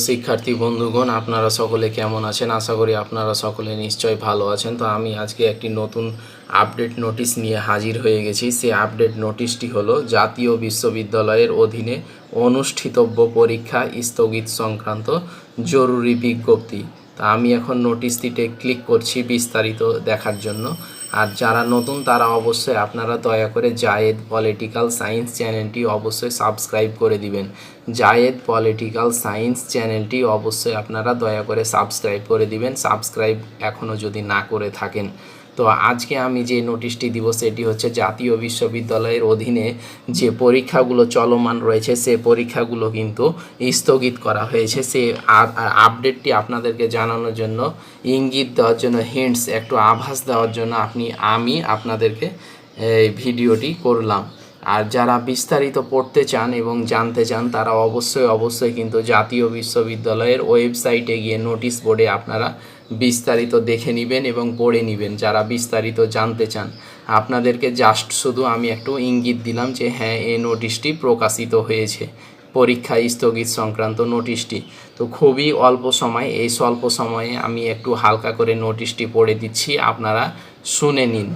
শিক্ষার্থী বন্ধুগণ, আপনারা সকলে কেমন আছেন? আশা করি আপনারা সকলে নিশ্চয় ভালো আছেন। তো আমি আজকে একটি নতুন আপডেট নোটিশ নিয়ে হাজির হয়ে গেছি। সেই আপডেট নোটিশটি হলো জাতীয় বিশ্ববিদ্যালয়ের অধীনে অনুষ্ঠিতব্য পরীক্ষা স্থগিত সংক্রান্ত জরুরি বিজ্ঞপ্তি। তা আমি এখন নোটিশটিতে ক্লিক করছি বিস্তারিত দেখার জন্য। আর যারা নতুন তারা অবশ্যই আপনারা দয়া করে জায়েদ পলিটিক্যাল সায়েন্স চ্যানেলটি অবশ্যই সাবস্ক্রাইব করে দিবেন। জায়েদ পলিটিক্যাল সায়েন্স চ্যানেলটি অবশ্যই আপনারা দয়া করে সাবস্ক্রাইব করে দিবেন, সাবস্ক্রাইব এখনও যদি না করে থাকেন। তো আজকে আমি যে নোটিশটি দিব সেটি হচ্ছে জাতীয় বিশ্ববিদ্যালয়ের অধীনে যে পরীক্ষাগুলো চলমান রয়েছে সে পরীক্ষাগুলো কিন্তু স্থগিত করা হয়েছে। সে আপডেটটি আপনাদেরকে জানানোর জন্য, ইঙ্গিত দেওয়ার জন্য, হিন্টস একটু আভাস দেওয়ার জন্য আমি আপনাদেরকে এই ভিডিওটি করলাম। আর যারা বিস্তারিত পড়তে চান এবং জানতে চান তারা অবশ্যই কিন্তু জাতীয় বিশ্ববিদ্যালয়ের ওয়েবসাইটে গিয়ে নোটিশ বোর্ডে আপনারা বিস্তারিত দেখে নেবেন এবং পড়ে নেবেন। যারা বিস্তারিত জানতে চান, আপনাদেরকে জাস্ট শুধু আমি একটু ইঙ্গিত দিলাম যে হ্যাঁ, এই নোটিশটি প্রকাশিত হয়েছে, পরীক্ষা স্থগিত সংক্রান্ত নোটিশটি। তো খুবই অল্প সময়, এই স্বল্প সময়ে আমি একটু হালকা করে নোটিশটি পড়ে দিচ্ছি, আপনারা শুনে নিন।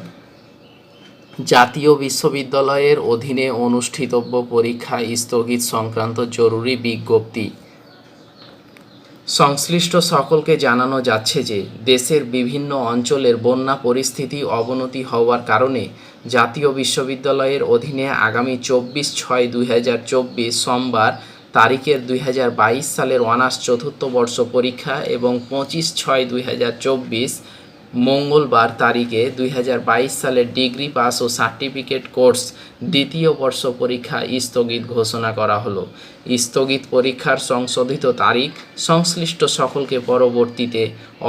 জাতীয় বিশ্ববিদ্যালয়ের অধীনে অনুষ্ঠিতব্য পরীক্ষা স্থগিত সংক্রান্ত জরুরি বিজ্ঞপ্তি। সংশ্লিষ্ট সকলকে জানানো যাচ্ছে যে দেশের বিভিন্ন অঞ্চলের বন্যা পরিস্থিতি অবনতি হওয়ার কারণে জাতীয় বিশ্ববিদ্যালয়ের অধীনে আগামী 24/6/2024 সোমবার তারিখের 2022 সালের অনার্স চতুর্থ বর্ষ পরীক্ষা এবং 25/6/2024 মঙ্গলবার তারিখে 2022 সালের ডিগ্রি পাস ও সার্টিফিকেট কোর্স দ্বিতীয় বর্ষ পরীক্ষা স্থগিত ঘোষণা করা হলো। স্থগিত পরীক্ষার সংশোধিত তারিখ সংশ্লিষ্ট সকলকে পরবর্তীতে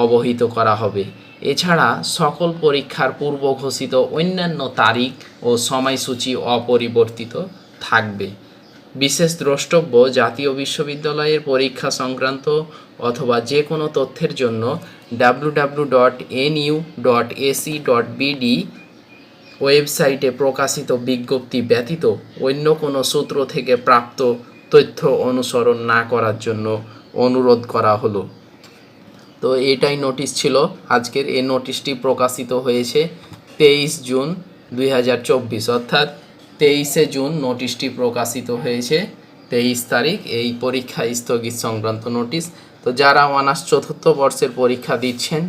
অবহিত করা হবে। এছাড়া সকল পরীক্ষার পূর্ব ঘোষিত অন্যান্য তারিখ ও সময়সূচি অপরিবর্তিত থাকবে। বিশেষ দ্রষ্টব্য, জাতীয় বিশ্ববিদ্যালয়ের পরীক্ষা সংক্রান্ত অথবা যে কোনো তথ্যের জন্য www.nu.ac.bd ওয়েবসাইটে প্রকাশিত বিজ্ঞপ্তি ব্যতীত অন্য কোনো সূত্র থেকে প্রাপ্ত তথ্য অনুসরণ না করার জন্য অনুরোধ করা হলো। তো এটাই নোটিশ ছিল আজকের। এই নোটিশটি প্রকাশিত হয়েছে 23 জুন 2024, অর্থাৎ 23শে জুন নোটিশটি প্রকাশিত হয়েছে। 23 তারিখ এই পরীক্ষা স্থগিত সংক্রান্ত নোটিশ। তো যারা অনার্স চতুর্থ বর্ষের পরীক্ষা দিচ্ছেন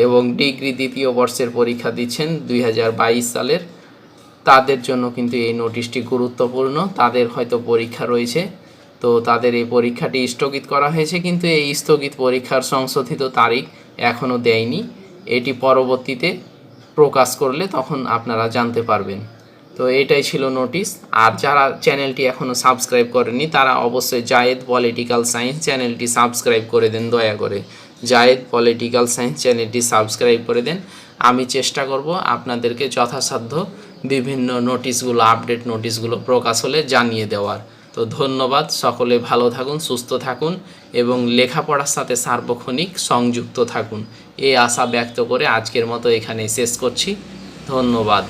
এবং ডিগ্রি দ্বিতীয় বর্ষের পরীক্ষা দিচ্ছেন 2022 সালের, তাদের জন্য কিন্তু এই নোটিশটি গুরুত্বপূর্ণ। তাদের হয়তো পরীক্ষা রয়েছে, তো তাদের এই পরীক্ষাটি স্থগিত করা হয়েছে, কিন্তু এই স্থগিত পরীক্ষার সংশোধিত তারিখ এখনও দেয়নি। এটি পরবর্তীতে প্রকাশ করলে তখন আপনারা জানতে পারবেন। তো এটাই ছিল নোটিশ। আর যারা চ্যানেলটি এখনও সাবস্ক্রাইব করেনি তারা অবশ্যই জায়েদ পলিটিক্যাল সায়েন্স চ্যানেলটি সাবস্ক্রাইব করে দেন, দয়া করে জায়েদ পলিটিক্যাল সায়েন্স চ্যানেলটি সাবস্ক্রাইব করে দেন। আমি চেষ্টা করব আপনাদেরকে যথাসাধ্য বিভিন্ন নোটিশগুলো, আপডেট নোটিশগুলো প্রকাশ হলে জানিয়ে দেওয়ার। তো ধন্যবাদ, সকলে ভালো থাকুন, সুস্থ থাকুন এবং লেখাপড়ার সাথে সার্বক্ষণিক সংযুক্ত থাকুন, এই আশা ব্যক্ত করে আজকের মতো এখানে শেষ করছি। ধন্যবাদ।